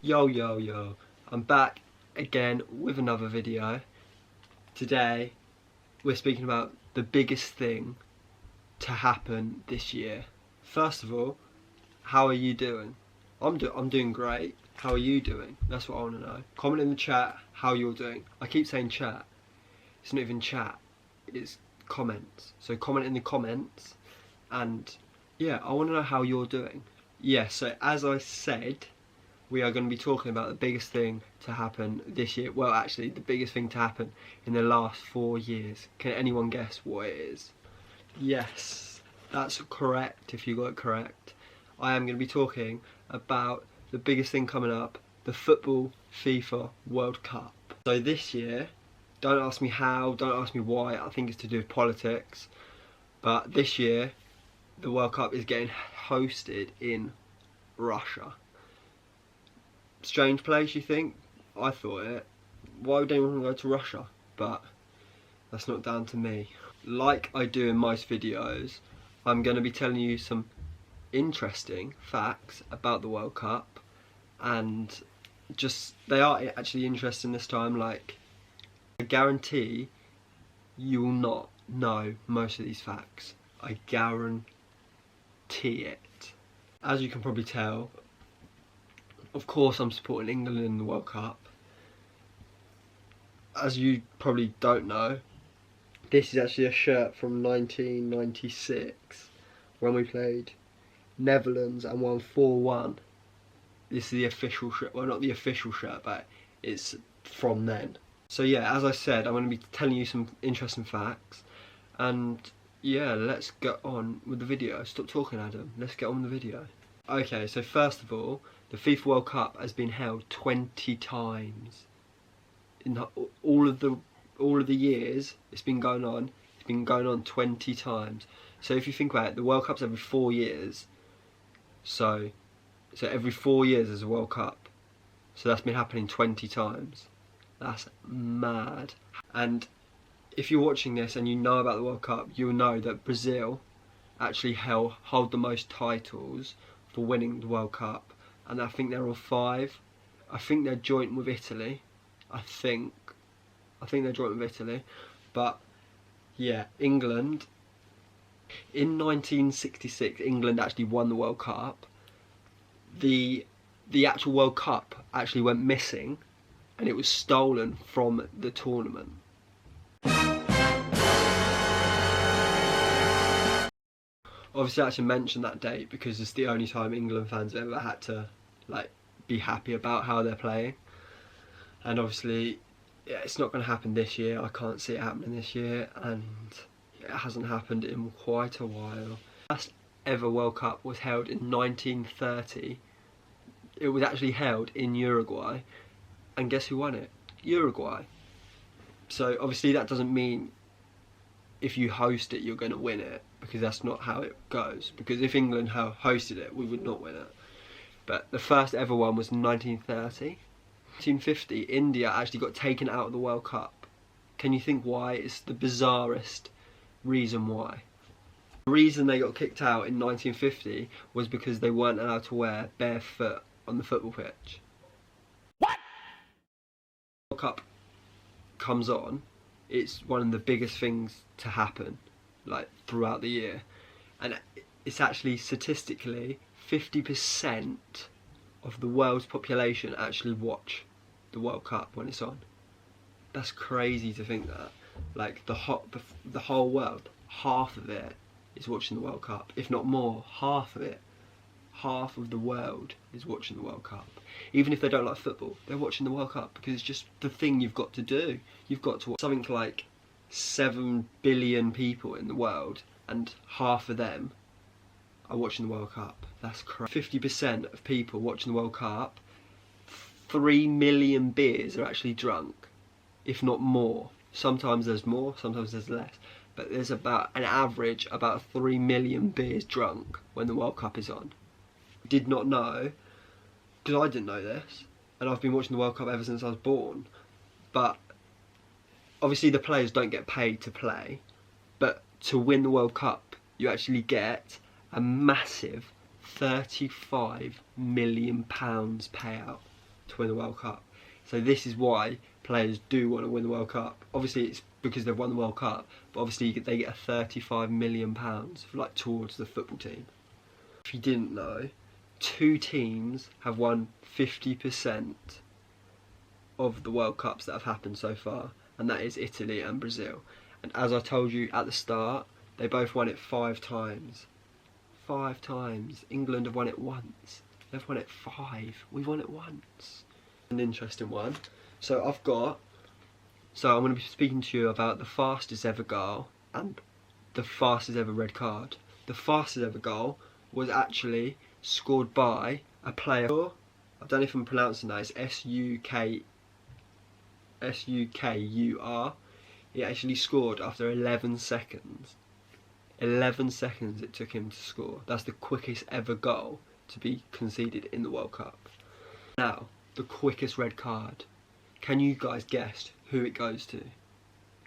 Yo yo yo, I'm back again with another video. Today we're speaking about the biggest thing to happen this year. First of all, how are you doing? I'm doing great. How are you doing? That's what I want to know. Comment in the chat how you're doing. I keep saying chat. It's not even chat, it's comments. So comment in the comments, and yeah, I want to know how you're doing. Yeah, so as I said, we are going to be talking about the biggest thing to happen this year. Well, actually, the biggest thing to happen in the last 4 years. Can anyone guess what it is? Yes, that's correct, if you got it correct. I am going to be talking about the biggest thing coming up, the football FIFA World Cup. So this year, don't ask me how, don't ask me why, I think it's to do with politics, but this year, the World Cup is getting hosted in Russia. Strange place, you think? I thought it. Why would anyone go to Russia? But that's not down to me. Like I do in most videos, I'm going to be telling you some interesting facts about the World Cup, and just they are actually interesting this time. Like, I guarantee you will not know most of these facts. I guarantee it. As you can probably tell, of course I'm supporting England in the World Cup. As you probably don't know, this is actually a shirt from 1996 when we played Netherlands and won 4-1. This is the official shirt, well, not the official shirt, but it's from then. So yeah, as I said, I'm going to be telling you some interesting facts, and yeah, let's get on with the video. Stop talking, Adam. Let's get on with the video. Okay, so first of all, the FIFA World Cup has been held 20 times. In all of the years it's been going on, 20 times. So if you think about it, the World Cup's every 4 years. So every 4 years there's a World Cup. So that's been happening 20 times. That's mad. And if you're watching this and you know about the World Cup, you'll know that Brazil actually hold the most titles for winning the World Cup, and I think they're all 5. I think they're joint with Italy. I think they're joint with Italy. But yeah, England in 1966, England actually won the World Cup. The actual World Cup actually went missing, and it was stolen from the tournament. Obviously I should mention that date because it's the only time England fans have ever had to like be happy about how they're playing. And obviously, yeah, it's not going to happen this year. I can't see it happening this year, and it hasn't happened in quite a while. The first ever World Cup was held in 1930. It was actually held in Uruguay, and guess who won it? Uruguay. So obviously that doesn't mean if you host it you're going to win it, because that's not how it goes. Because if England hosted it, we would not win it. But the first ever one was in 1930. 1950, India actually got taken out of the World Cup. Can you think why? It's the bizarrest reason why. The reason they got kicked out in 1950 was because they weren't allowed to wear barefoot on the football pitch. What? World Cup comes on, it's one of the biggest things to happen like throughout the year, and it's actually statistically 50% of the world's population actually watch the World Cup when it's on. That's crazy to think that. Like the whole world, half of it is watching the World Cup, if not more. Half of it, half of the world is watching the World Cup. Even if they don't like football, they're watching the World Cup because it's just the thing you've got to do. You've got to watch something like 7 billion people in the world, and half of them are watching the World Cup. That's crazy. 50% of people watching the World Cup, 3 million beers are actually drunk, if not more. Sometimes there's more, sometimes there's less, but there's about an average about 3 million beers drunk when the World Cup is on. Did not know, because I didn't know this, and I've been watching the World Cup ever since I was born. But obviously the players don't get paid to play, but to win the World Cup you actually get a massive £35 million payout. to win the World Cup. So this is why players do want to win the World Cup. Obviously it's because they've won the World Cup, but obviously they get a £35 million like towards the football team. If you didn't know, 2 teams have won 50% of the World Cups that have happened so far, and that is Italy and Brazil. And as I told you at the start, they both won it 5 times. 5 times. England have won it once. They've won it 5. We've won it once. An interesting one. So I'm going to be speaking to you about the fastest ever goal and the fastest ever red card. The fastest ever goal was actually scored by a player. I don't know if I'm pronouncing that. It's S-U-K-U-R. He actually scored after 11 seconds. 11 seconds it took him to score. That's the quickest ever goal to be conceded in the World Cup. Now, the quickest red card. Can you guys guess who it goes to?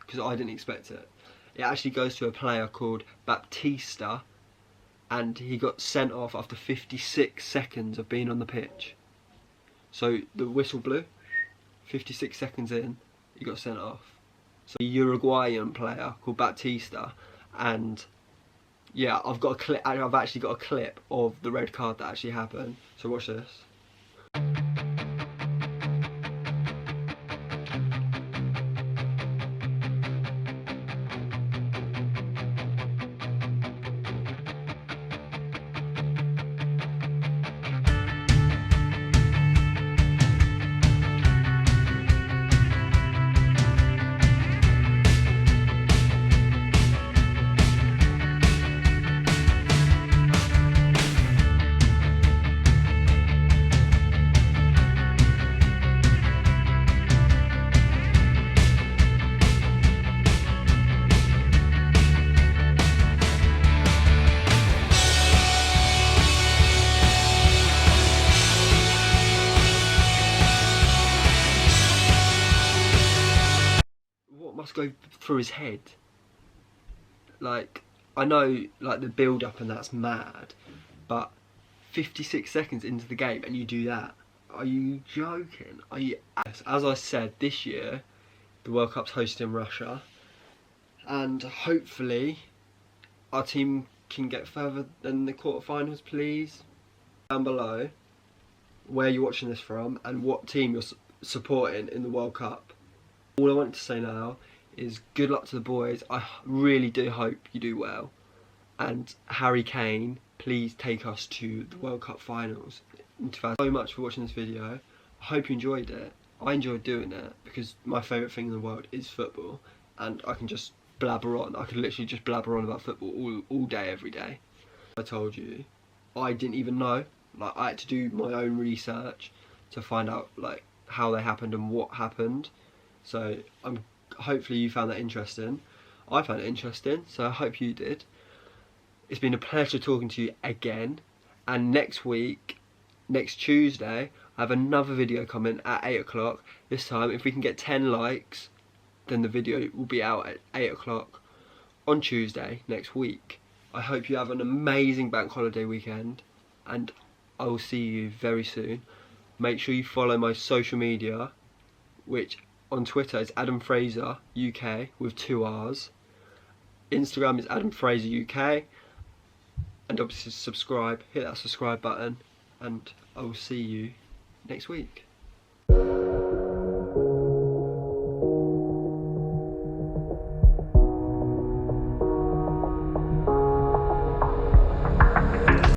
Because I didn't expect it. It actually goes to a player called Baptista, and he got sent off after 56 seconds of being on the pitch. So the whistle blew, 56 seconds in, he got sent off. So a Uruguayan player called Baptista, and yeah, I've actually got a clip of the red card that actually happened. So watch this. Must go through his head. Like, I know like the build up and that's mad, but 56 seconds into the game and you do that, are you joking? Are you? As I said, this year the World Cup's hosted in Russia, and hopefully our team can get further than the quarterfinals. Please, down below where you're watching this from and what team you're supporting in the World Cup. All I want to say now is good luck to the boys. I really do hope you do well. And Harry Kane, please take us to the World Cup finals. Thank you so much for watching this video. I hope you enjoyed it. I enjoyed doing it because my favourite thing in the world is football, and I can just blabber on. I could literally just blabber on about football all day, every day. I told you, I didn't even know. Like, I had to do my own research to find out like how they happened and what happened. So hopefully you found that interesting. I found it interesting, so I hope you did. It's been a pleasure talking to you again. And next week, next Tuesday, I have another video coming at 8 o'clock. This time, if we can get 10 likes, then the video will be out at 8 o'clock on Tuesday next week. I hope you have an amazing bank holiday weekend, and I will see you very soon. Make sure you follow my social media, which on Twitter is Adam Fraser UK with 2 R's. Instagram is Adam Fraser UK. And obviously subscribe, hit that subscribe button, and I will see you next week.